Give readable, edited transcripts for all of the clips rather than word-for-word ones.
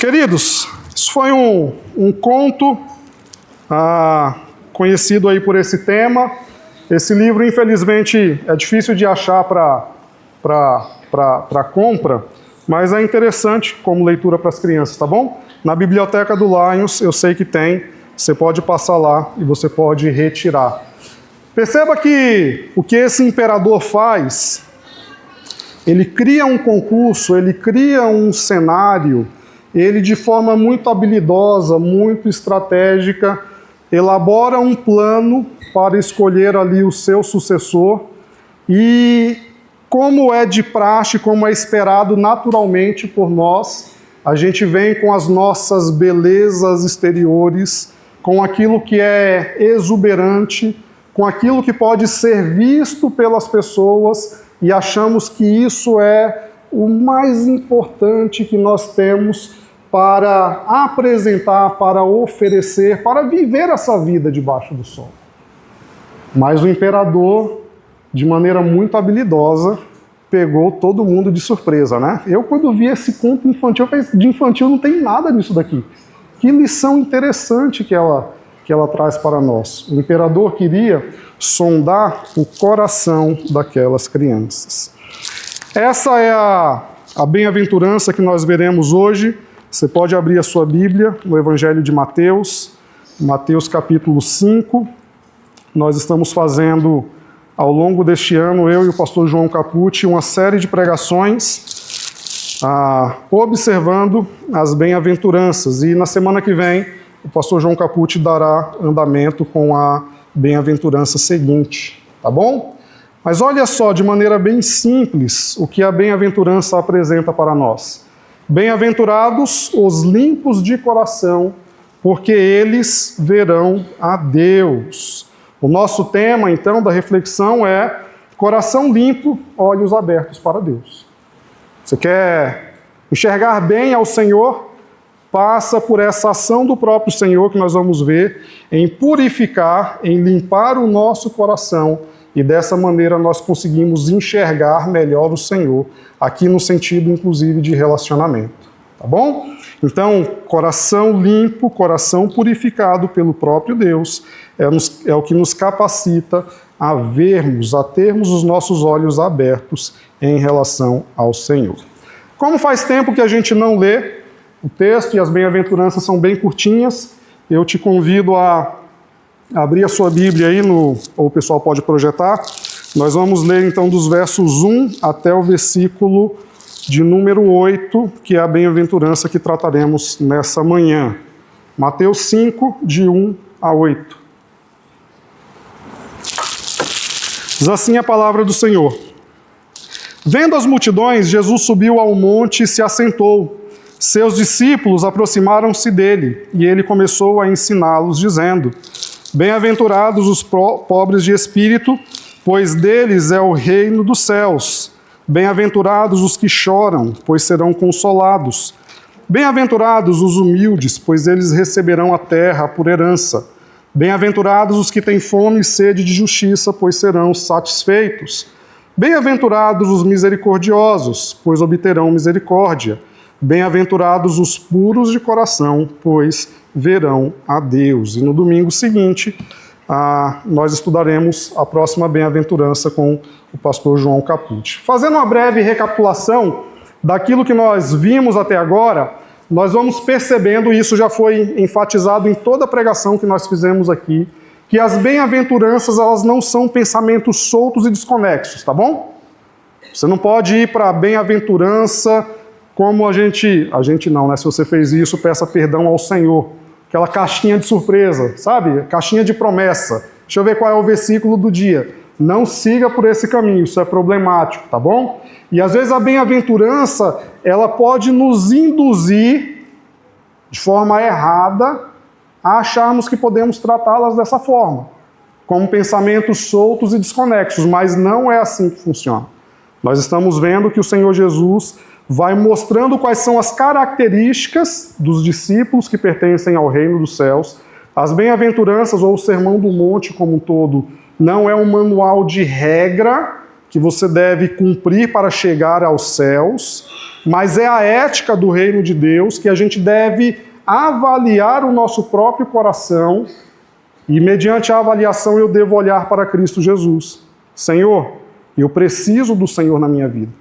Queridos, isso foi um conto conhecido aí por esse tema. Esse livro, infelizmente, é difícil de achar para compra, mas é interessante como leitura para as crianças, tá bom? Na biblioteca do Lions, eu sei que tem, você pode passar lá e você pode retirar. Perceba que o que esse imperador faz, ele cria um concurso, ele cria um cenário, ele de forma muito habilidosa, muito estratégica, elabora um plano para escolher ali o seu sucessor e, como é de praxe, como é esperado naturalmente por nós, a gente vem com as nossas belezas exteriores, com aquilo que é exuberante, com aquilo que pode ser visto pelas pessoas e achamos que isso é o mais importante que nós temos para apresentar, para oferecer, para viver essa vida debaixo do sol. Mas o imperador, de maneira muito habilidosa, pegou todo mundo de surpresa, né? Eu, quando vi esse conto infantil, eu pensei, de infantil não tem nada nisso daqui. Que lição interessante que ela traz para nós. O imperador queria sondar o coração daquelas crianças. Essa é a bem-aventurança que nós veremos hoje. Você pode abrir a sua Bíblia no Evangelho de Mateus, Mateus capítulo 5. Nós estamos fazendo, ao longo deste ano, eu e o pastor João Capucci, uma série de pregações observando as bem-aventuranças. E na semana que vem, o pastor João Capucci dará andamento com a bem-aventurança seguinte, tá bom? Mas olha só, de maneira bem simples, o que a bem-aventurança apresenta para nós. Bem-aventurados os limpos de coração, porque eles verão a Deus. O nosso tema, então, da reflexão é coração limpo, olhos abertos para Deus. Você quer enxergar bem ao Senhor? Passa por essa ação do próprio Senhor que nós vamos ver em purificar, em limpar o nosso coração, e dessa maneira nós conseguimos enxergar melhor o Senhor, aqui no sentido, inclusive, de relacionamento. Tá bom? Então, coração limpo, coração purificado pelo próprio Deus, é o que nos capacita a vermos, a termos os nossos olhos abertos em relação ao Senhor. Como faz tempo que a gente não lê o texto e as bem-aventuranças são bem curtinhas, eu te convido a abrir a sua Bíblia aí, ou o pessoal pode projetar. Nós vamos ler então dos versos 1 até o versículo de número 8, que é a bem-aventurança que trataremos nessa manhã. Mateus 5, de 1 a 8. Diz assim a palavra do Senhor. Vendo as multidões, Jesus subiu ao monte e se assentou. Seus discípulos aproximaram-se dele, e ele começou a ensiná-los, dizendo: Bem-aventurados os pobres de espírito, pois deles é o reino dos céus. Bem-aventurados os que choram, pois serão consolados. Bem-aventurados os humildes, pois eles receberão a terra por herança. Bem-aventurados os que têm fome e sede de justiça, pois serão satisfeitos. Bem-aventurados os misericordiosos, pois obterão misericórdia. Bem-aventurados os puros de coração, pois verão a Deus. E no domingo seguinte, nós estudaremos a próxima bem-aventurança com o pastor João Capucci. Fazendo uma breve recapitulação daquilo que nós vimos até agora, nós vamos percebendo, e isso já foi enfatizado em toda a pregação que nós fizemos aqui, que as bem-aventuranças, elas não são pensamentos soltos e desconexos, tá bom? Você não pode ir para a bem-aventurança como a gente não, né? Se você fez isso, peça perdão ao Senhor. Aquela caixinha de surpresa, sabe? Caixinha de promessa. Deixa eu ver qual é o versículo do dia. Não siga por esse caminho, isso é problemático, tá bom? E às vezes a bem-aventurança, ela pode nos induzir, de forma errada, a acharmos que podemos tratá-las dessa forma, como pensamentos soltos e desconexos, mas não é assim que funciona. Nós estamos vendo que o Senhor Jesus vai mostrando quais são as características dos discípulos que pertencem ao reino dos céus. As bem-aventuranças, ou o Sermão do Monte como um todo, não é um manual de regra que você deve cumprir para chegar aos céus, mas é a ética do reino de Deus que a gente deve avaliar o nosso próprio coração e, mediante a avaliação, eu devo olhar para Cristo Jesus. Senhor, eu preciso do Senhor na minha vida,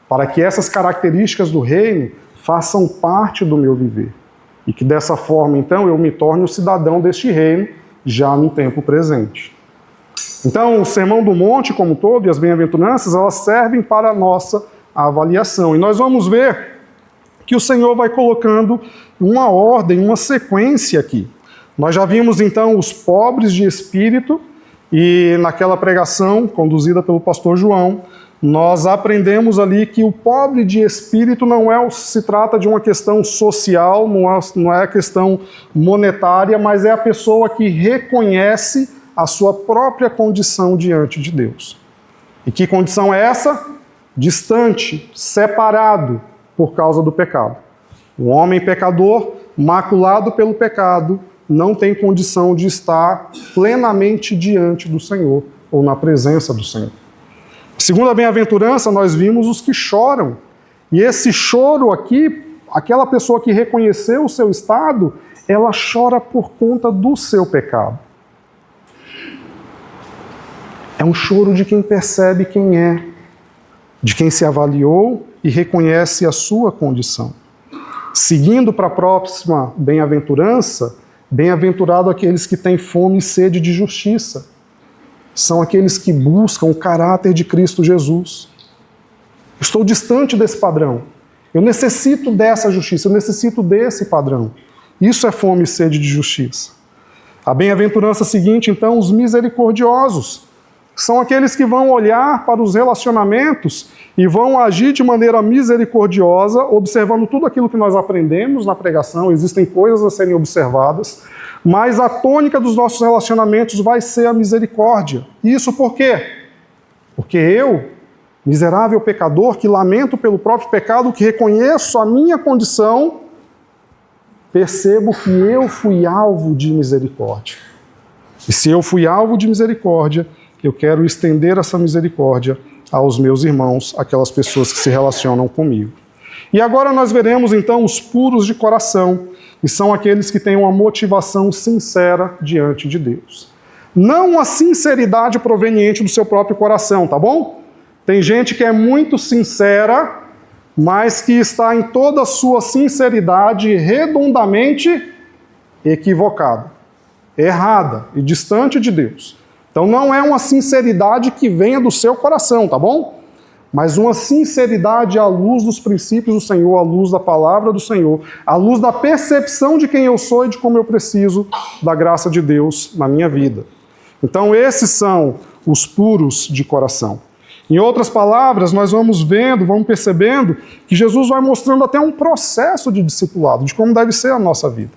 para que essas características do reino façam parte do meu viver. E que dessa forma, então, eu me torne um cidadão deste reino, já no tempo presente. Então, o Sermão do Monte, como um todo, e as bem-aventuranças, elas servem para a nossa avaliação. E nós vamos ver que o Senhor vai colocando uma ordem, uma sequência aqui. Nós já vimos, então, os pobres de espírito, e naquela pregação conduzida pelo pastor João, nós aprendemos ali que o pobre de espírito não se trata de uma questão social, não é questão monetária, mas é a pessoa que reconhece a sua própria condição diante de Deus. E que condição é essa? Distante, separado por causa do pecado. O homem pecador, maculado pelo pecado, não tem condição de estar plenamente diante do Senhor ou na presença do Senhor. Segundo a bem-aventurança, nós vimos os que choram. E esse choro aqui, aquela pessoa que reconheceu o seu estado, ela chora por conta do seu pecado. É um choro de quem percebe quem é, de quem se avaliou e reconhece a sua condição. Seguindo para a próxima bem-aventurança, bem-aventurado aqueles que têm fome e sede de justiça. São aqueles que buscam o caráter de Cristo Jesus. Estou distante desse padrão. Eu necessito dessa justiça, eu necessito desse padrão. Isso é fome e sede de justiça. A bem-aventurança seguinte, então, os misericordiosos. São aqueles que vão olhar para os relacionamentos e vão agir de maneira misericordiosa, observando tudo aquilo que nós aprendemos na pregação. Existem coisas a serem observadas, mas a tônica dos nossos relacionamentos vai ser a misericórdia. Isso por quê? Porque eu, miserável pecador, que lamento pelo próprio pecado, que reconheço a minha condição, percebo que eu fui alvo de misericórdia. E se eu fui alvo de misericórdia, eu quero estender essa misericórdia aos meus irmãos, aquelas pessoas que se relacionam comigo. E agora nós veremos então os puros de coração, que são aqueles que têm uma motivação sincera diante de Deus. Não a sinceridade proveniente do seu próprio coração, tá bom? Tem gente que é muito sincera, mas que está em toda a sua sinceridade redondamente equivocada, errada e distante de Deus. Então não é uma sinceridade que venha do seu coração, tá bom? Mas uma sinceridade à luz dos princípios do Senhor, à luz da palavra do Senhor, à luz da percepção de quem eu sou e de como eu preciso da graça de Deus na minha vida. Então esses são os puros de coração. Em outras palavras, nós vamos vendo, vamos percebendo que Jesus vai mostrando até um processo de discipulado, de como deve ser a nossa vida,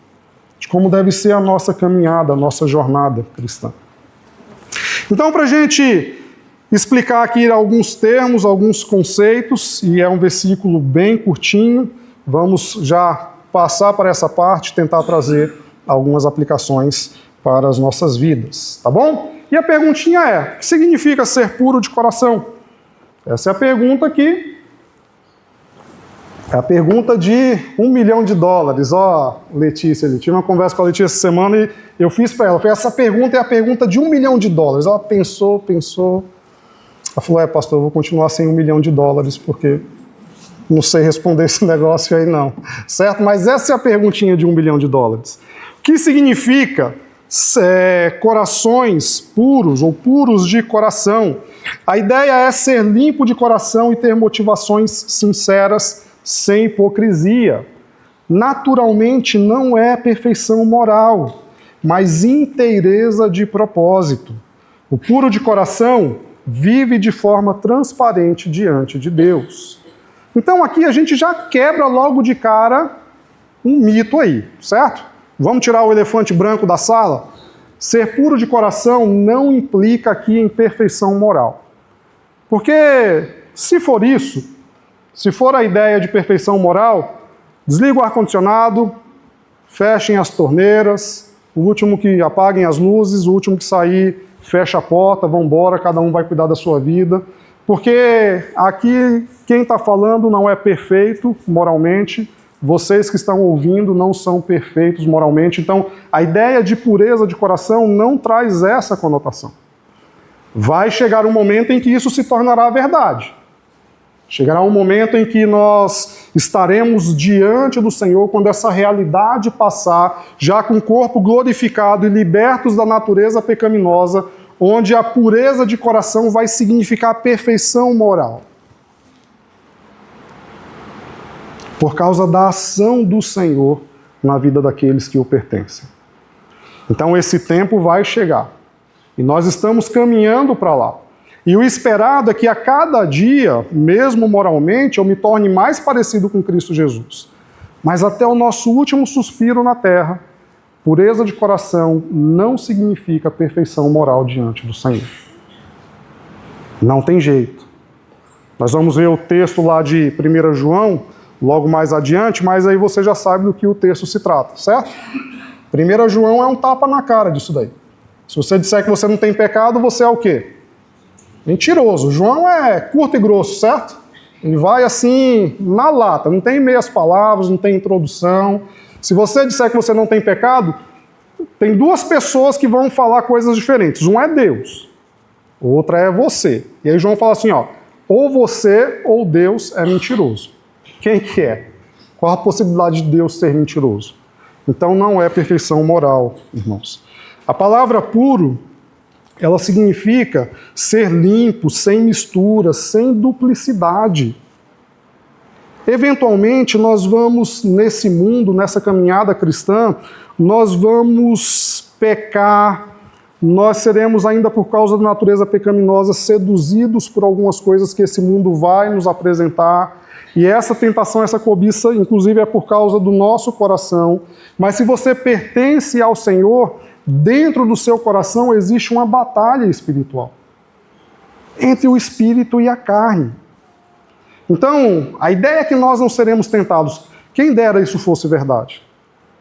de como deve ser a nossa caminhada, a nossa jornada cristã. Então, para a gente explicar aqui alguns termos, alguns conceitos, e é um versículo bem curtinho, vamos já passar para essa parte, tentar trazer algumas aplicações para as nossas vidas, tá bom? E a perguntinha é, o que significa ser puro de coração? Essa é a pergunta aqui. É a pergunta de $1 milhão. Ó, Letícia, eu tive uma conversa com a Letícia essa semana e eu fiz para ela. Essa pergunta é a pergunta de $1 milhão. Ela pensou. Ela falou, pastor, eu vou continuar sem $1 milhão, porque não sei responder esse negócio aí não. Certo? Mas essa é a perguntinha de $1 milhão. O que significa corações puros ou puros de coração? A ideia é ser limpo de coração e ter motivações sinceras, sem hipocrisia. Naturalmente não é perfeição moral, mas inteireza de propósito. O puro de coração vive de forma transparente diante de Deus. Então aqui a gente já quebra logo de cara um mito aí, certo? Vamos tirar o elefante branco da sala? Ser puro de coração não implica aqui em perfeição moral. Porque se for isso, se for a ideia de perfeição moral, desliga o ar-condicionado, fechem as torneiras, o último que apaguem as luzes, o último que sair, fecha a porta, vão embora, cada um vai cuidar da sua vida. Porque aqui quem está falando não é perfeito moralmente, vocês que estão ouvindo não são perfeitos moralmente, então a ideia de pureza de coração não traz essa conotação. Vai chegar um momento em que isso se tornará verdade. Chegará um momento em que nós estaremos diante do Senhor, quando essa realidade passar, já com o corpo glorificado e libertos da natureza pecaminosa, onde a pureza de coração vai significar perfeição moral. Por causa da ação do Senhor na vida daqueles que o pertencem. Então esse tempo vai chegar. E nós estamos caminhando para lá. E o esperado é que a cada dia, mesmo moralmente, eu me torne mais parecido com Cristo Jesus. Mas até o nosso último suspiro na terra, pureza de coração não significa perfeição moral diante do Senhor. Não tem jeito. Nós vamos ver o texto lá de 1 João, logo mais adiante, mas aí você já sabe do que o texto se trata, certo? 1 João é um tapa na cara disso daí. Se você disser que você não tem pecado, você é o quê? Mentiroso. João é curto e grosso, certo? Ele vai assim, na lata, não tem meias palavras, não tem introdução. Se você disser que você não tem pecado, tem duas pessoas que vão falar coisas diferentes. Um é Deus, outra é você. E aí João fala assim, ó, ou você ou Deus é mentiroso. Quem que é? Qual a possibilidade de Deus ser mentiroso? Então não é perfeição moral, irmãos. A palavra puro, ela significa ser limpo, sem mistura, sem duplicidade. Eventualmente, nós vamos, nesse mundo, nessa caminhada cristã, nós vamos pecar, nós seremos, ainda por causa da natureza pecaminosa, seduzidos por algumas coisas que esse mundo vai nos apresentar. E essa tentação, essa cobiça, inclusive, é por causa do nosso coração. Mas se você pertence ao Senhor, dentro do seu coração existe uma batalha espiritual entre o espírito e a carne. Então, a ideia é que nós não seremos tentados. Quem dera isso fosse verdade.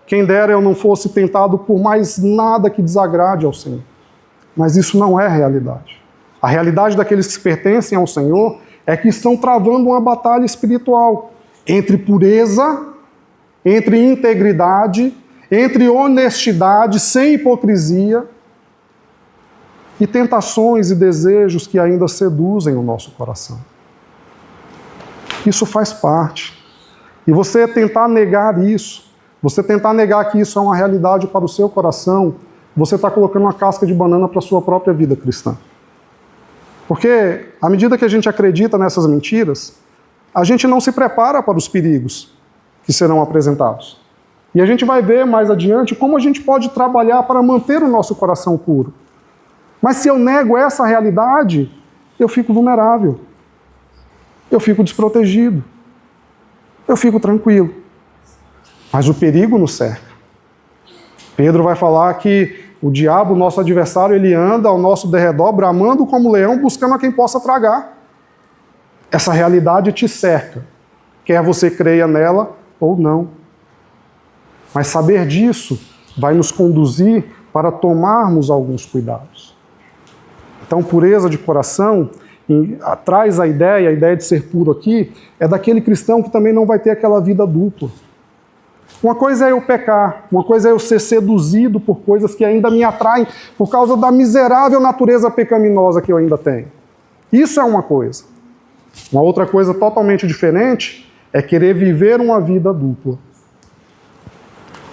Quem dera eu não fosse tentado por mais nada que desagrade ao Senhor. Mas isso não é a realidade. A realidade daqueles que pertencem ao Senhor é que estão travando uma batalha espiritual entre pureza, entre integridade, entre honestidade, sem hipocrisia, e tentações e desejos que ainda seduzem o nosso coração. Isso faz parte. E você tentar negar isso, você tentar negar que isso é uma realidade para o seu coração, você está colocando uma casca de banana para a sua própria vida cristã. Porque, à medida que a gente acredita nessas mentiras, a gente não se prepara para os perigos que serão apresentados. E a gente vai ver mais adiante como a gente pode trabalhar para manter o nosso coração puro. Mas se eu nego essa realidade, eu fico vulnerável. Eu fico desprotegido. Eu fico tranquilo. Mas o perigo nos cerca. Pedro vai falar que o diabo, nosso adversário, ele anda ao nosso derredor, bramando como leão, buscando a quem possa tragar. Essa realidade te cerca. Quer você creia nela ou não. Mas saber disso vai nos conduzir para tomarmos alguns cuidados. Então, pureza de coração traz a ideia de ser puro aqui, é daquele cristão que também não vai ter aquela vida dupla. Uma coisa é eu pecar, uma coisa é eu ser seduzido por coisas que ainda me atraem por causa da miserável natureza pecaminosa que eu ainda tenho. Isso é uma coisa. Uma outra coisa totalmente diferente é querer viver uma vida dupla.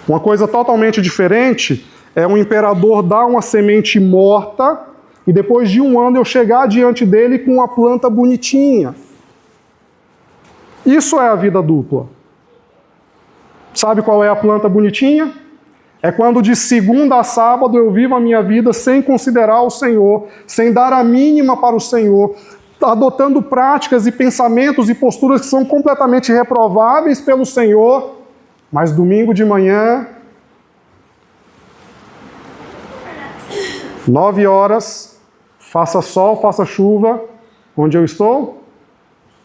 Uma coisa totalmente diferente é um imperador dar uma semente morta e depois de um ano eu chegar diante dele com uma planta bonitinha. Isso é a vida dupla. Sabe qual é a planta bonitinha? É quando de segunda a sábado eu vivo a minha vida sem considerar o Senhor, sem dar a mínima para o Senhor, adotando práticas e pensamentos e posturas que são completamente reprováveis pelo Senhor, mas domingo de manhã, 9 horas, faça sol, faça chuva, onde eu estou?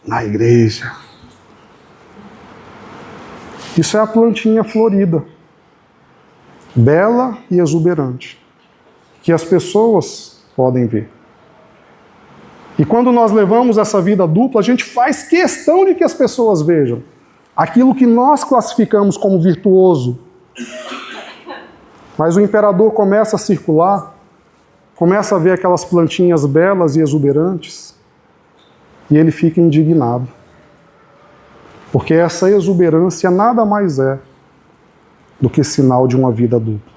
Na igreja. Isso é a plantinha florida, bela e exuberante, que as pessoas podem ver. E quando nós levamos essa vida dupla, a gente faz questão de que as pessoas vejam aquilo que nós classificamos como virtuoso. Mas o imperador começa a circular, começa a ver aquelas plantinhas belas e exuberantes, e ele fica indignado. Porque essa exuberância nada mais é do que sinal de uma vida dupla.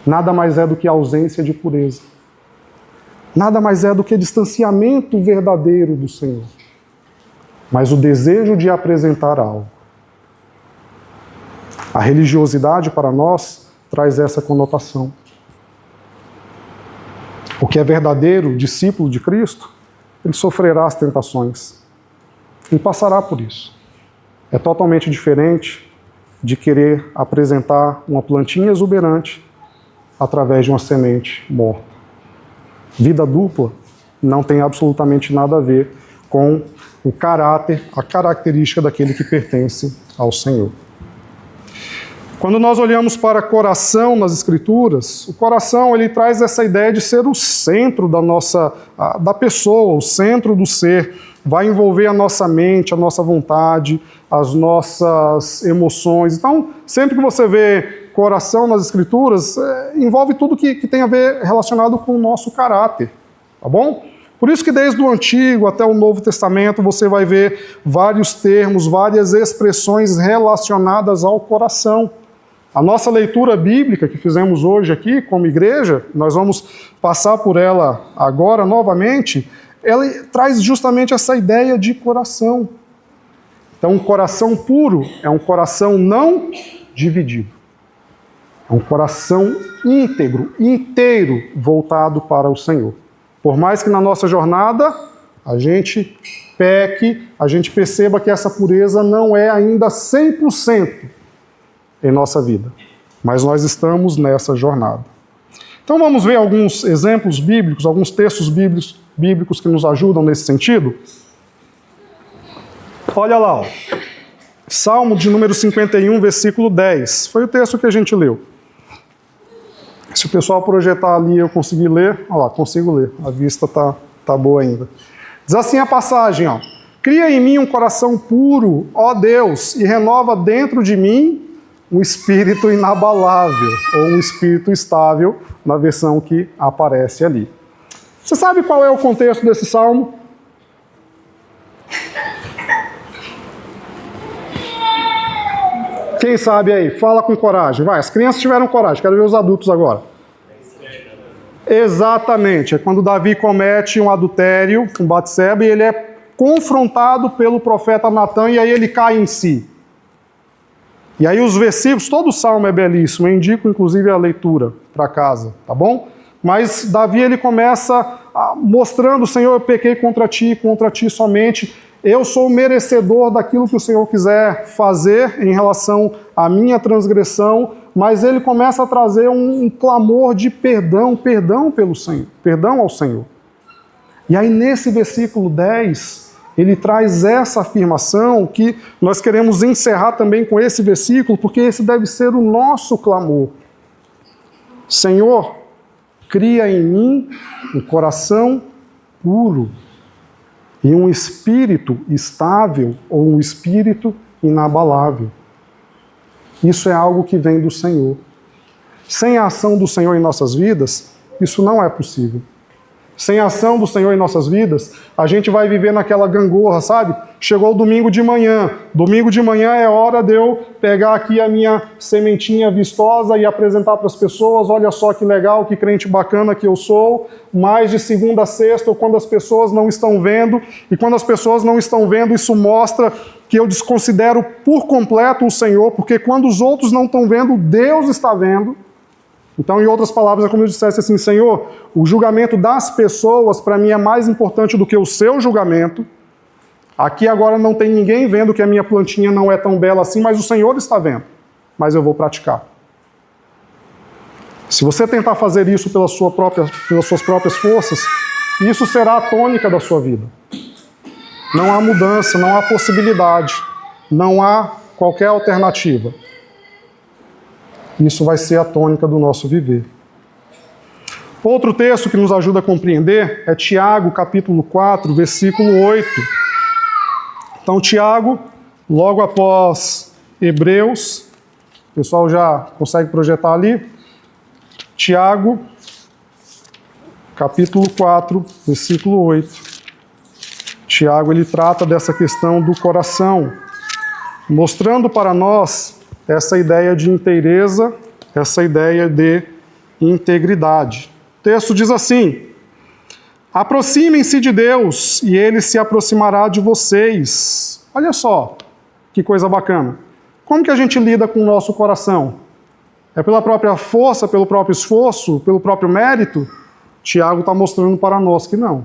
Nada mais é do que ausência de pureza. Nada mais é do que distanciamento verdadeiro do Senhor. Mas o desejo de apresentar algo. A religiosidade para nós traz essa conotação. O que é verdadeiro discípulo de Cristo, ele sofrerá as tentações. Ele passará por isso. É totalmente diferente de querer apresentar uma plantinha exuberante através de uma semente morta. Vida dupla não tem absolutamente nada a ver com o caráter, a característica daquele que pertence ao Senhor. Quando nós olhamos para coração nas Escrituras, o coração ele traz essa ideia de ser o centro da pessoa, o centro do ser. Vai envolver a nossa mente, a nossa vontade, as nossas emoções. Então, sempre que você vê coração nas Escrituras, envolve tudo que tem a ver relacionado com o nosso caráter, tá bom? Por isso que desde o Antigo até o Novo Testamento você vai ver vários termos, várias expressões relacionadas ao coração. A nossa leitura bíblica que fizemos hoje aqui como igreja, nós vamos passar por ela agora novamente, ela traz justamente essa ideia de coração. Então, um coração puro é um coração não dividido. É um coração íntegro, inteiro, voltado para o Senhor. Por mais que na nossa jornada a gente peque, a gente perceba que essa pureza não é ainda 100% em nossa vida. Mas nós estamos nessa jornada. Então vamos ver alguns exemplos bíblicos, alguns textos bíblicos que nos ajudam nesse sentido. Olha lá, ó. Salmo de número 51, versículo 10. Foi o texto que a gente leu. Se o pessoal projetar ali eu conseguir ler, olha lá, consigo ler. A vista tá boa ainda. Diz assim a passagem, ó. Cria em mim um coração puro, ó Deus, e renova dentro de mim um espírito inabalável, ou um espírito estável, na versão que aparece ali. Você sabe qual é o contexto desse salmo? Quem sabe aí? Fala com coragem. Vai, as crianças tiveram coragem, quero ver os adultos agora. Exatamente, é quando Davi comete um adultério com Batseba e ele é confrontado pelo profeta Natan e aí ele cai em si. E aí os versículos, todo o salmo é belíssimo, eu indico inclusive a leitura para casa, tá bom? Mas Davi ele começa mostrando, Senhor, eu pequei contra ti somente, eu sou merecedor daquilo que o Senhor quiser fazer em relação à minha transgressão, mas ele começa a trazer um clamor de perdão pelo Senhor, perdão ao Senhor. E aí nesse versículo 10, ele traz essa afirmação que nós queremos encerrar também com esse versículo, porque esse deve ser o nosso clamor. Senhor, cria em mim um coração puro e um espírito estável ou um espírito inabalável. Isso é algo que vem do Senhor. Sem a ação do Senhor em nossas vidas, isso não é possível. Sem a ação do Senhor em nossas vidas, a gente vai viver naquela gangorra, sabe? Chegou o domingo de manhã. Domingo de manhã é hora de eu pegar aqui a minha sementinha vistosa e apresentar para as pessoas. Olha só que legal, que crente bacana que eu sou. Mais de segunda a sexta, ou quando as pessoas não estão vendo. E quando as pessoas não estão vendo, isso mostra que eu desconsidero por completo o Senhor, porque quando os outros não estão vendo, Deus está vendo. Então, em outras palavras, é como eu dissesse assim, Senhor, o julgamento das pessoas para mim é mais importante do que o seu julgamento. Aqui agora não tem ninguém vendo que a minha plantinha não é tão bela assim, mas o Senhor está vendo. Mas eu vou praticar. Se você tentar fazer isso pelas suas próprias forças, isso será a tônica da sua vida. Não há mudança, não há possibilidade, não há qualquer alternativa. Isso vai ser a tônica do nosso viver. Outro texto que nos ajuda a compreender é Tiago, capítulo 4, versículo 8. Então, Tiago, logo após Hebreus, o pessoal já consegue projetar ali. Tiago, capítulo 4, versículo 8. Tiago, ele trata dessa questão do coração, mostrando para nós essa ideia de inteireza, essa ideia de integridade. O texto diz assim: aproximem-se de Deus e Ele se aproximará de vocês. Olha só, que coisa bacana. Como que a gente lida com o nosso coração? É pela própria força, pelo próprio esforço, pelo próprio mérito? Tiago está mostrando para nós que não.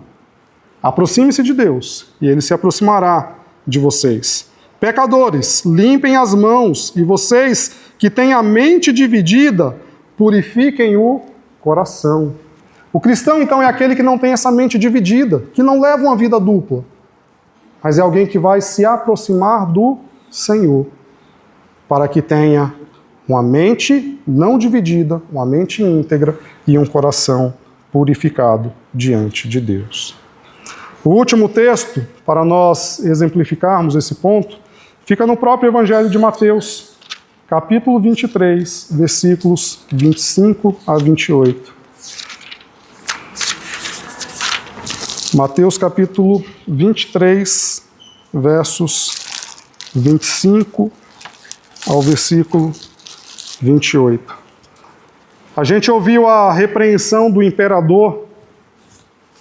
Aproxime-se de Deus e Ele se aproximará de vocês. Pecadores, limpem as mãos, e vocês que têm a mente dividida, purifiquem o coração. O cristão, então, é aquele que não tem essa mente dividida, que não leva uma vida dupla, mas é alguém que vai se aproximar do Senhor, para que tenha uma mente não dividida, uma mente íntegra e um coração purificado diante de Deus. O último texto, para nós exemplificarmos esse ponto, fica no próprio Evangelho de Mateus, capítulo 23, versículos 25 a 28. Mateus capítulo 23, versos 25 ao versículo 28. A gente ouviu a repreensão do imperador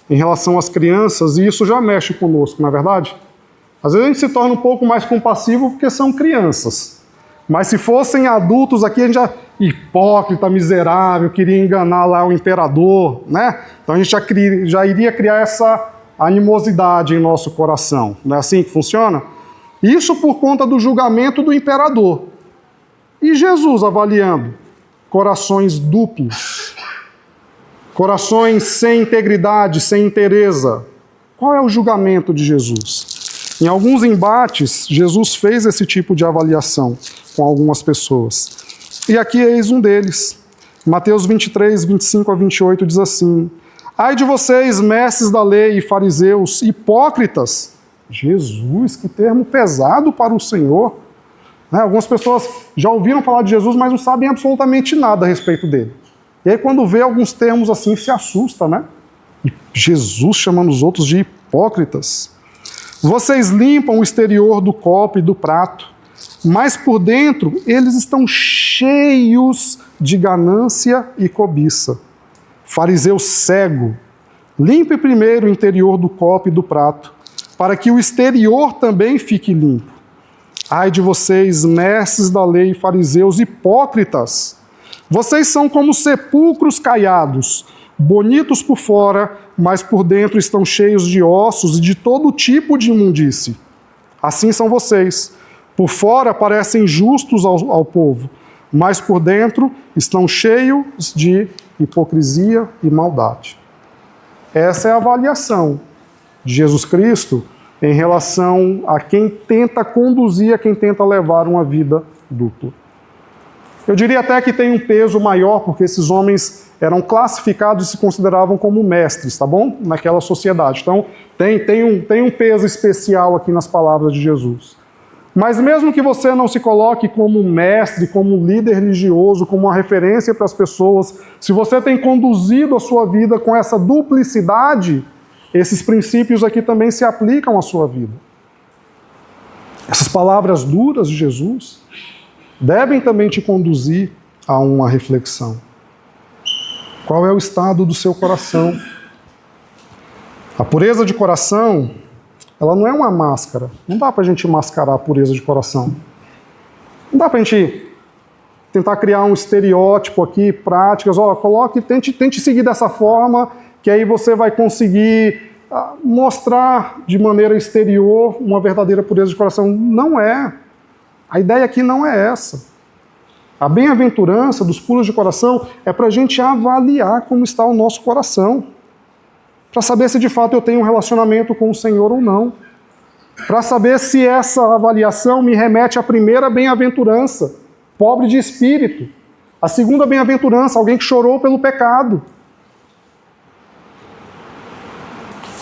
em relação às crianças, e isso já mexe conosco, não é verdade? Às vezes a gente se torna um pouco mais compassivo porque são crianças. Mas se fossem adultos aqui, a gente já... hipócrita, miserável, queria enganar lá o imperador, né? Então a gente já iria criar essa animosidade em nosso coração. Não é assim que funciona? Isso por conta do julgamento do imperador. E Jesus avaliando corações duplos, corações sem integridade, sem inteireza. Qual é o julgamento de Jesus? Em alguns embates, Jesus fez esse tipo de avaliação com algumas pessoas. E aqui eis um deles. Mateus 23, 25 a 28 diz assim: ai de vocês, mestres da lei e fariseus, hipócritas. Jesus, que termo pesado para o Senhor. Né? Algumas pessoas já ouviram falar de Jesus, mas não sabem absolutamente nada a respeito dele. E aí quando vê alguns termos assim, se assusta, né? E Jesus chamando os outros de hipócritas. Vocês limpam o exterior do copo e do prato, mas por dentro eles estão cheios de ganância e cobiça. Fariseu cego, limpe primeiro o interior do copo e do prato, para que o exterior também fique limpo. Ai de vocês, mestres da lei e fariseus hipócritas! Vocês são como sepulcros caiados, bonitos por fora, mas por dentro estão cheios de ossos e de todo tipo de imundície. Assim são vocês. Por fora parecem justos ao povo, mas por dentro estão cheios de hipocrisia e maldade. Essa é a avaliação de Jesus Cristo em relação a quem tenta conduzir, a quem tenta levar uma vida dupla. Eu diria até que tem um peso maior, porque esses homens eram classificados e se consideravam como mestres, tá bom? Naquela sociedade. Então, tem um peso especial aqui nas palavras de Jesus. Mas mesmo que você não se coloque como um mestre, como um líder religioso, como uma referência para as pessoas, se você tem conduzido a sua vida com essa duplicidade, esses princípios aqui também se aplicam à sua vida. Essas palavras duras de Jesus devem também te conduzir a uma reflexão. Qual é o estado do seu coração? A pureza de coração, ela não é uma máscara. Não dá para a gente mascarar a pureza de coração. Não dá para a gente tentar criar um estereótipo aqui, práticas. Tente seguir dessa forma, que aí você vai conseguir mostrar de maneira exterior uma verdadeira pureza de coração. Não é. A ideia aqui não é essa. A bem-aventurança dos puros de coração é para a gente avaliar como está o nosso coração. Para saber se de fato eu tenho um relacionamento com o Senhor ou não. Para saber se essa avaliação me remete à primeira bem-aventurança, pobre de espírito. A segunda bem-aventurança, alguém que chorou pelo pecado.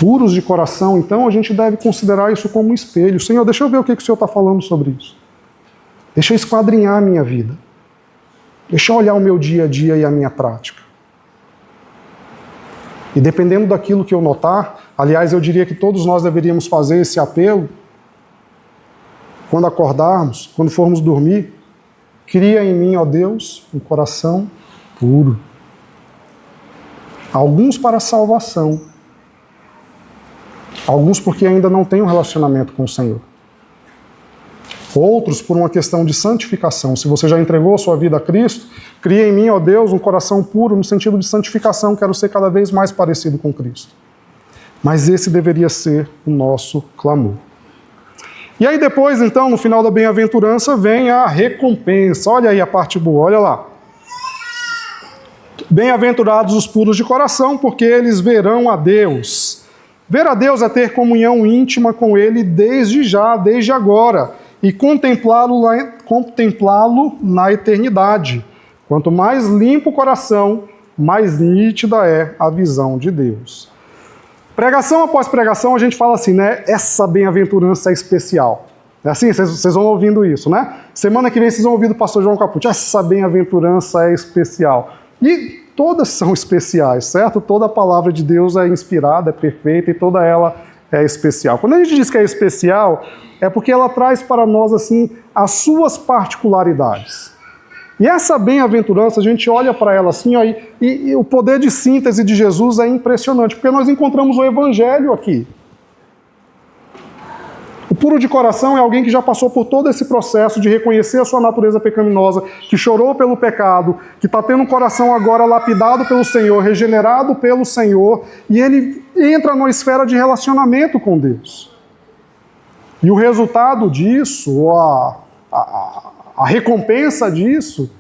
puros de coração, então a gente deve considerar isso como um espelho. Senhor, deixa eu ver o que o Senhor está falando sobre isso. Deixa eu esquadrinhar a minha vida. Deixa eu olhar o meu dia a dia e a minha prática. E dependendo daquilo que eu notar, aliás, eu diria que todos nós deveríamos fazer esse apelo, quando acordarmos, quando formos dormir, cria em mim, ó Deus, um coração puro. Alguns para salvação, alguns porque ainda não têm um relacionamento com o Senhor. Outros por uma questão de santificação. Se você já entregou sua vida a Cristo, cria em mim, ó Deus, um coração puro no sentido de santificação. Quero ser cada vez mais parecido com Cristo. Mas esse deveria ser o nosso clamor. E aí depois, então, no final da bem-aventurança, vem a recompensa. Olha aí a parte boa, olha lá. Bem-aventurados os puros de coração, porque eles verão a Deus. Ver a Deus é ter comunhão íntima com Ele desde já, desde agora, e contemplá-lo na eternidade. Quanto mais limpo o coração, mais nítida é a visão de Deus. Pregação após pregação, a gente fala assim, né? Essa bem-aventurança é especial. É assim, vocês vão ouvindo isso, né? Semana que vem vocês vão ouvir do pastor João Capucci. Essa bem-aventurança é especial. E todas são especiais, certo? Toda a palavra de Deus é inspirada, é perfeita e toda ela é especial. Quando a gente diz que é especial, é porque ela traz para nós, assim, as suas particularidades. E essa bem-aventurança, a gente olha para ela assim, ó, e o poder de síntese de Jesus é impressionante, porque nós encontramos o Evangelho aqui. O puro de coração é alguém que já passou por todo esse processo de reconhecer a sua natureza pecaminosa, que chorou pelo pecado, que está tendo um coração agora lapidado pelo Senhor, regenerado pelo Senhor, e ele entra numa esfera de relacionamento com Deus. E o resultado disso, a recompensa disso,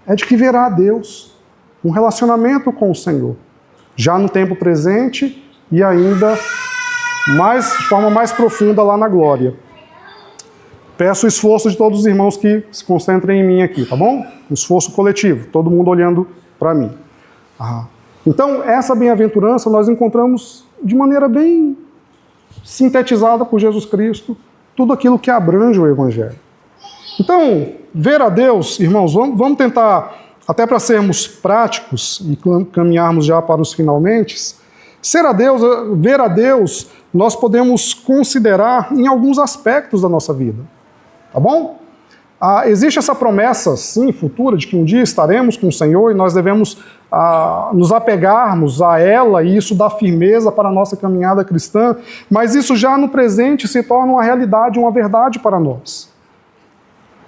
é de que verá a Deus, um relacionamento com o Senhor, já no tempo presente e ainda de forma mais profunda lá na glória. Peço o esforço de todos os irmãos que se concentrem em mim aqui, tá bom? Um esforço coletivo, todo mundo olhando para mim. Então, essa bem-aventurança nós encontramos de maneira bem sintetizada por Jesus Cristo, tudo aquilo que abrange o Evangelho. Então, ver a Deus, irmãos, vamos tentar, até para sermos práticos e caminharmos já para os finalmente, ver a Deus, nós podemos considerar em alguns aspectos da nossa vida, tá bom? Existe essa promessa, sim, futura, de que um dia estaremos com o Senhor e nós devemos nos apegarmos a ela, e isso dá firmeza para a nossa caminhada cristã, mas isso já no presente se torna uma realidade, uma verdade para nós.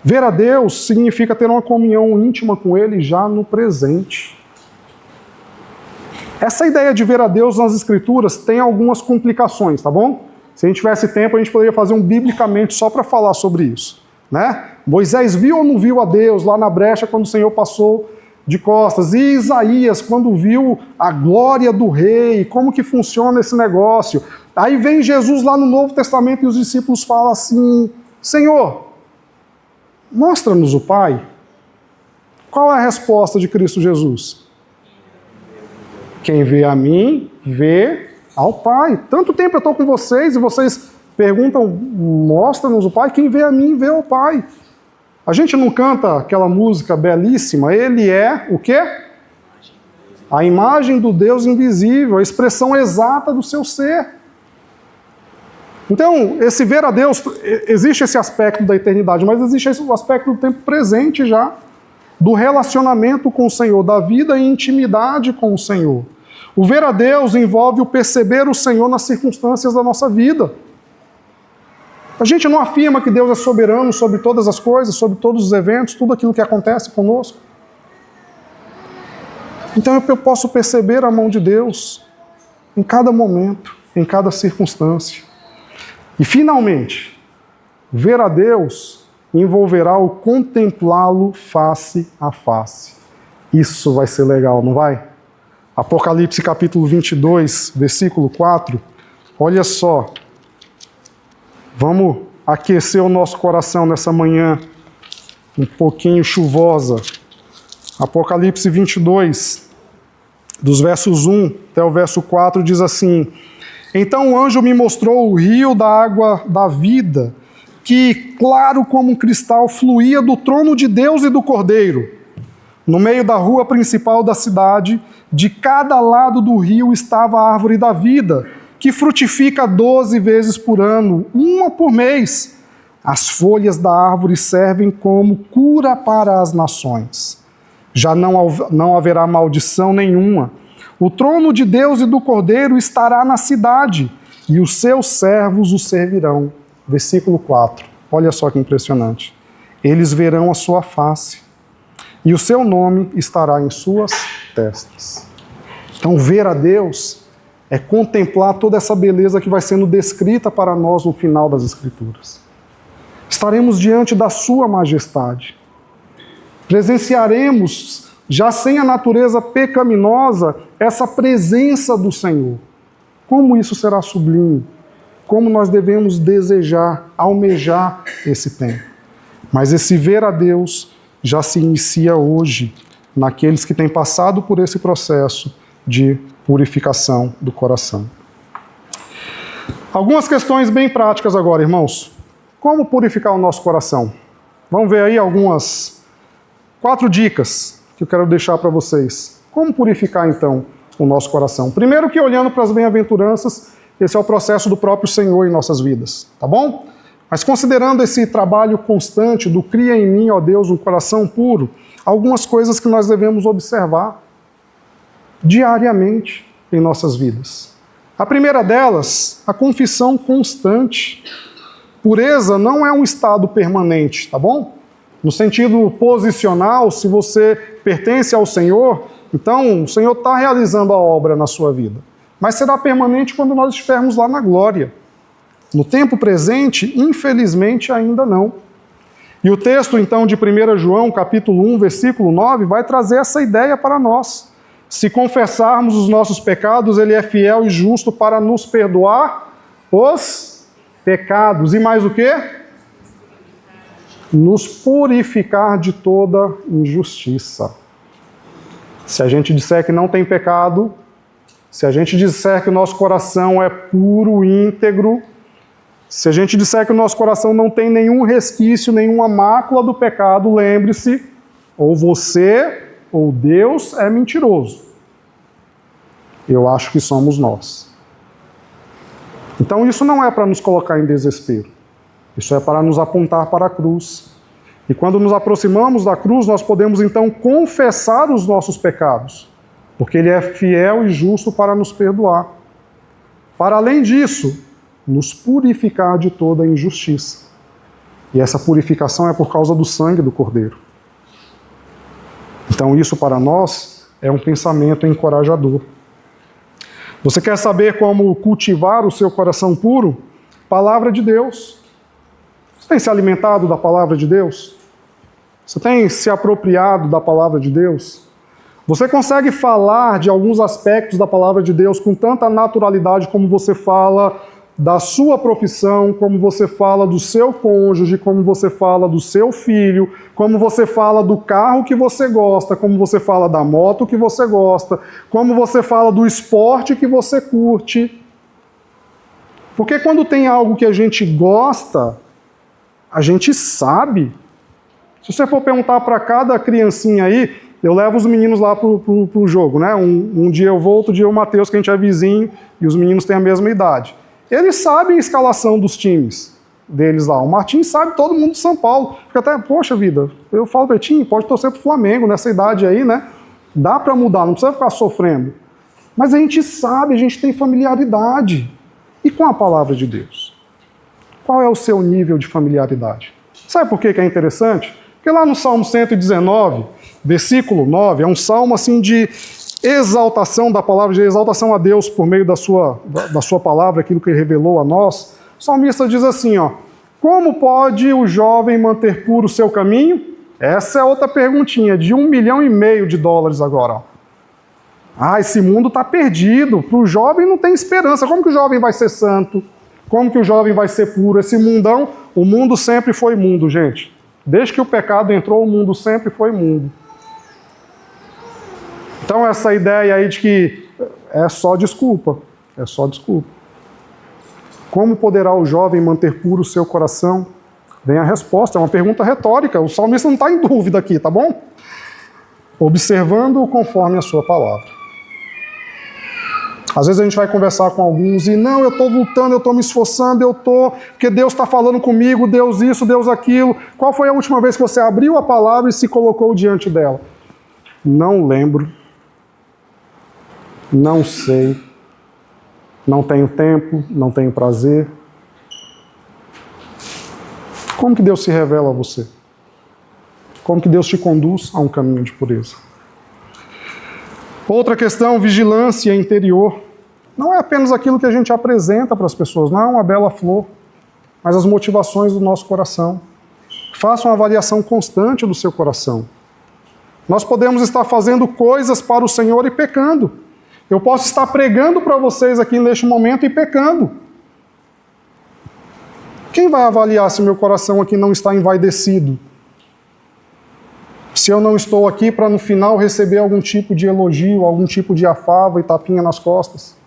Ver a Deus significa ter uma comunhão íntima com Ele já no presente. Essa ideia de ver a Deus nas Escrituras tem algumas complicações, tá bom? Se a gente tivesse tempo, a gente poderia fazer um biblicamente só para falar sobre isso, né? Moisés viu ou não viu a Deus lá na brecha quando o Senhor passou de costas? E Isaías, quando viu a glória do rei, como que funciona esse negócio? Aí vem Jesus lá no Novo Testamento e os discípulos falam assim, Senhor, mostra-nos o Pai. Qual é a resposta de Cristo Jesus? Quem vê a mim, vê ao Pai. Tanto tempo eu estou com vocês e vocês perguntam, mostra-nos o Pai. Quem vê a mim, vê ao Pai. A gente não canta aquela música belíssima, Ele é o quê? A imagem do Deus invisível, a expressão exata do seu ser. Então, esse ver a Deus, existe esse aspecto da eternidade, mas existe o aspecto do tempo presente já, do relacionamento com o Senhor, da vida em intimidade com o Senhor. O ver a Deus envolve o perceber o Senhor nas circunstâncias da nossa vida. A gente não afirma que Deus é soberano sobre todas as coisas, sobre todos os eventos, tudo aquilo que acontece conosco. Então eu posso perceber a mão de Deus em cada momento, em cada circunstância. E finalmente, ver a Deus envolverá o contemplá-lo face a face. Isso vai ser legal, não vai? Apocalipse capítulo 22, versículo 4. Olha só. Vamos aquecer o nosso coração nessa manhã um pouquinho chuvosa. Apocalipse 22, dos versos 1 até o verso 4, diz assim: Então o anjo me mostrou o rio da água da vida, que, claro como um cristal, fluía do trono de Deus e do Cordeiro. No meio da rua principal da cidade, de cada lado do rio estava a árvore da vida, que frutifica 12 vezes por ano, uma por mês. As folhas da árvore servem como cura para as nações. Já não haverá maldição nenhuma. O trono de Deus e do Cordeiro estará na cidade, e os seus servos o servirão. Versículo 4. Olha só que impressionante. Eles verão a sua face, e o seu nome estará em suas testas. Então, ver a Deus é contemplar toda essa beleza que vai sendo descrita para nós no final das Escrituras. Estaremos diante da sua majestade. Presenciaremos, já sem a natureza pecaminosa, essa presença do Senhor. Como isso será sublime. Como nós devemos desejar, almejar esse tempo. Mas esse ver a Deus já se inicia hoje, naqueles que têm passado por esse processo de purificação do coração. Algumas questões bem práticas agora, irmãos. Como purificar o nosso coração? Vamos ver aí algumas 4 dicas que eu quero deixar para vocês. Como purificar, então, o nosso coração? Primeiro que, olhando para as bem-aventuranças, esse é o processo do próprio Senhor em nossas vidas, tá bom? Mas considerando esse trabalho constante do cria em mim, ó Deus, um coração puro, algumas coisas que nós devemos observar diariamente em nossas vidas. A primeira delas, a confissão constante. Pureza não é um estado permanente, tá bom? No sentido posicional, se você pertence ao Senhor, então o Senhor está realizando a obra na sua vida. Mas será permanente quando nós estivermos lá na glória. No tempo presente, infelizmente, ainda não. E o texto, então, de 1 João, capítulo 1, versículo 9, vai trazer essa ideia para nós. Se confessarmos os nossos pecados, Ele é fiel e justo para nos perdoar os pecados. E mais o quê? Nos purificar de toda injustiça. Se a gente disser que não tem pecado, se a gente disser que o nosso coração é puro, íntegro, se a gente disser que o nosso coração não tem nenhum resquício, nenhuma mácula do pecado, lembre-se, ou você ou Deus é mentiroso. Eu acho que somos nós. Então isso não é para nos colocar em desespero. Isso é para nos apontar para a cruz. E quando nos aproximamos da cruz, nós podemos então confessar os nossos pecados, porque Ele é fiel e justo para nos perdoar. Para além disso, nos purificar de toda injustiça. E essa purificação é por causa do sangue do Cordeiro. Então isso para nós é um pensamento encorajador. Você quer saber como cultivar o seu coração puro? Palavra de Deus. Você tem se alimentado da palavra de Deus? Você tem se apropriado da palavra de Deus? Você consegue falar de alguns aspectos da palavra de Deus com tanta naturalidade como você fala da sua profissão, como você fala do seu cônjuge, como você fala do seu filho, como você fala do carro que você gosta, como você fala da moto que você gosta, como você fala do esporte que você curte. Porque quando tem algo que a gente gosta, a gente sabe. Se você for perguntar para cada criancinha aí, eu levo os meninos lá pro jogo, né? Um dia eu vou, outro dia o Matheus, que a gente é vizinho, e os meninos têm a mesma idade. Eles sabem a escalação dos times deles lá. O Martim sabe, todo mundo de São Paulo. Fica até, poxa vida, eu falo, Betinho, pode torcer pro Flamengo nessa idade aí, né? Dá para mudar, não precisa ficar sofrendo. Mas a gente sabe, a gente tem familiaridade. E com a palavra de Deus? Qual é o seu nível de familiaridade? Sabe por que é interessante? Porque lá no Salmo 119, versículo 9, é um salmo assim de exaltação da palavra, de exaltação a Deus por meio da sua palavra, aquilo que Ele revelou a nós. O salmista diz assim, ó, como pode o jovem manter puro o seu caminho? Essa é outra perguntinha, de $1,5 milhão agora. Ó. Ah, esse mundo está perdido, para o jovem não tem esperança. Como que o jovem vai ser santo? Como que o jovem vai ser puro? Esse mundão, o mundo sempre foi mundo, gente. Desde que o pecado entrou, o mundo sempre foi mundo. Então essa ideia aí de que é só desculpa. Como poderá o jovem manter puro o seu coração? Vem a resposta, é uma pergunta retórica. O salmista não está em dúvida aqui, tá bom? Observando-o conforme a sua palavra. Às vezes a gente vai conversar com alguns e não, eu estou lutando, eu estou me esforçando, porque Deus está falando comigo, Deus isso, Deus aquilo. Qual foi a última vez que você abriu a palavra e se colocou diante dela? Não lembro. Não sei. Não tenho tempo, não tenho prazer. Como que Deus se revela a você? Como que Deus te conduz a um caminho de pureza? Outra questão, vigilância interior. Não é apenas aquilo que a gente apresenta para as pessoas, não é uma bela flor, mas as motivações do nosso coração. Faça uma avaliação constante do seu coração. Nós podemos estar fazendo coisas para o Senhor e pecando. Eu posso estar pregando para vocês aqui neste momento e pecando. Quem vai avaliar se meu coração aqui não está envaidecido? Se eu não estou aqui para no final receber algum tipo de elogio, algum tipo de afago e tapinha nas costas.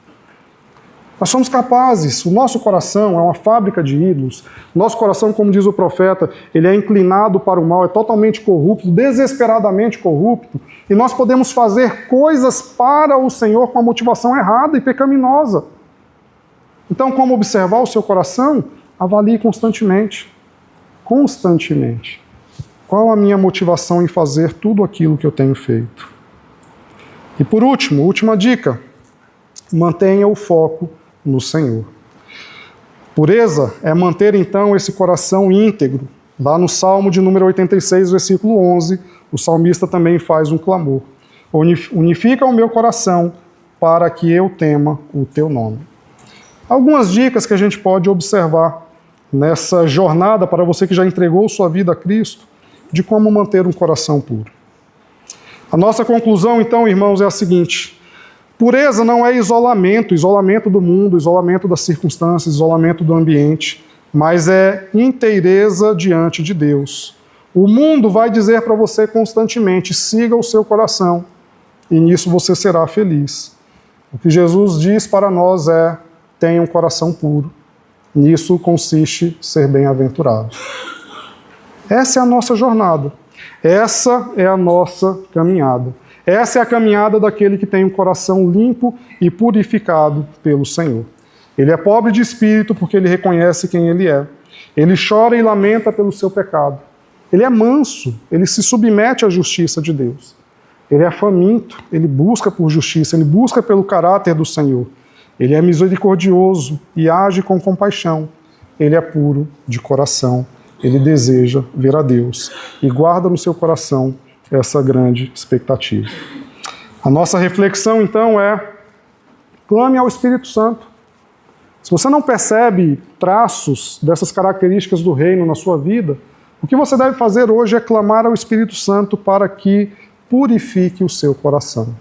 Nós somos capazes, o nosso coração é uma fábrica de ídolos. Nosso coração, como diz o profeta, ele é inclinado para o mal, é totalmente corrupto, desesperadamente corrupto. E nós podemos fazer coisas para o Senhor com a motivação errada e pecaminosa. Então, como observar o seu coração? Avalie constantemente. Constantemente. Qual a minha motivação em fazer tudo aquilo que eu tenho feito? E por último, última dica, mantenha o foco no Senhor. Pureza é manter então esse coração íntegro. Lá no Salmo de número 86, versículo 11, o salmista também faz um clamor. Unifica o meu coração para que eu tema o teu nome. Algumas dicas que a gente pode observar nessa jornada para você que já entregou sua vida a Cristo, de como manter um coração puro. A nossa conclusão, então, irmãos, é a seguinte: pureza não é isolamento do mundo, isolamento das circunstâncias, isolamento do ambiente, mas é inteireza diante de Deus. O mundo vai dizer para você constantemente, siga o seu coração, e nisso você será feliz. O que Jesus diz para nós é, tenha um coração puro. Nisso consiste ser bem-aventurado. Essa é a nossa jornada. Essa é a nossa caminhada. Essa é a caminhada daquele que tem um coração limpo e purificado pelo Senhor. Ele é pobre de espírito porque ele reconhece quem ele é. Ele chora e lamenta pelo seu pecado. Ele é manso, ele se submete à justiça de Deus. Ele é faminto, ele busca por justiça, ele busca pelo caráter do Senhor. Ele é misericordioso e age com compaixão. Ele é puro de coração. Ele deseja ver a Deus e guarda no seu coração essa grande expectativa. A nossa reflexão, então, é: clame ao Espírito Santo. Se você não percebe traços dessas características do reino na sua vida, o que você deve fazer hoje é clamar ao Espírito Santo para que purifique o seu coração.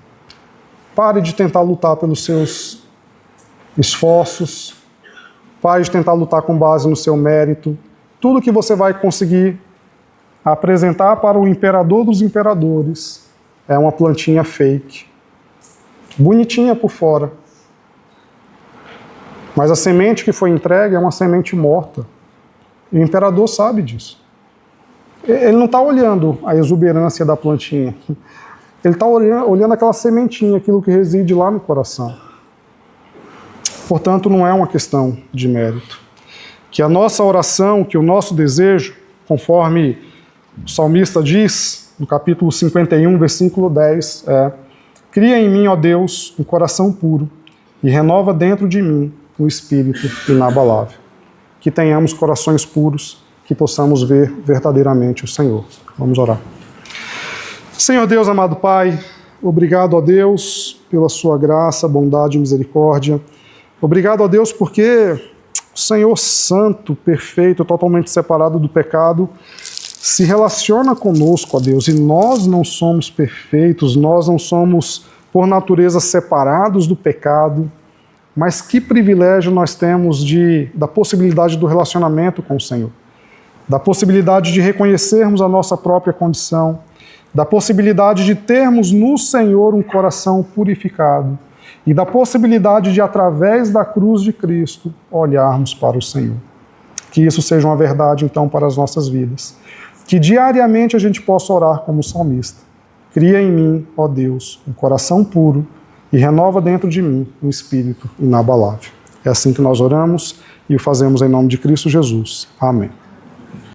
Pare de tentar lutar pelos seus esforços, pare de tentar lutar com base no seu mérito. Tudo que você vai conseguir apresentar para o imperador dos imperadores é uma plantinha fake, bonitinha por fora. Mas a semente que foi entregue é uma semente morta. E o imperador sabe disso. Ele não está olhando a exuberância da plantinha. Ele está olhando aquela sementinha, aquilo que reside lá no coração. Portanto, não é uma questão de mérito. Que a nossa oração, que o nosso desejo, conforme o salmista diz, no capítulo 51, versículo 10, é: cria em mim, ó Deus, um coração puro e renova dentro de mim um espírito inabalável. Que tenhamos corações puros, que possamos ver verdadeiramente o Senhor. Vamos orar. Senhor Deus, amado Pai, obrigado, ó Deus, pela sua graça, bondade e misericórdia. Obrigado, ó Deus, porque o Senhor santo, perfeito, totalmente separado do pecado, se relaciona conosco, ó Deus, e nós não somos perfeitos, nós não somos, por natureza, separados do pecado, mas que privilégio nós temos da possibilidade do relacionamento com o Senhor, da possibilidade de reconhecermos a nossa própria condição, da possibilidade de termos no Senhor um coração purificado e da possibilidade de, através da cruz de Cristo, olharmos para o Senhor. Que isso seja uma verdade, então, para as nossas vidas. Que diariamente a gente possa orar como salmista. Cria em mim, ó Deus, um coração puro e renova dentro de mim um espírito inabalável. É assim que nós oramos e o fazemos em nome de Cristo Jesus. Amém.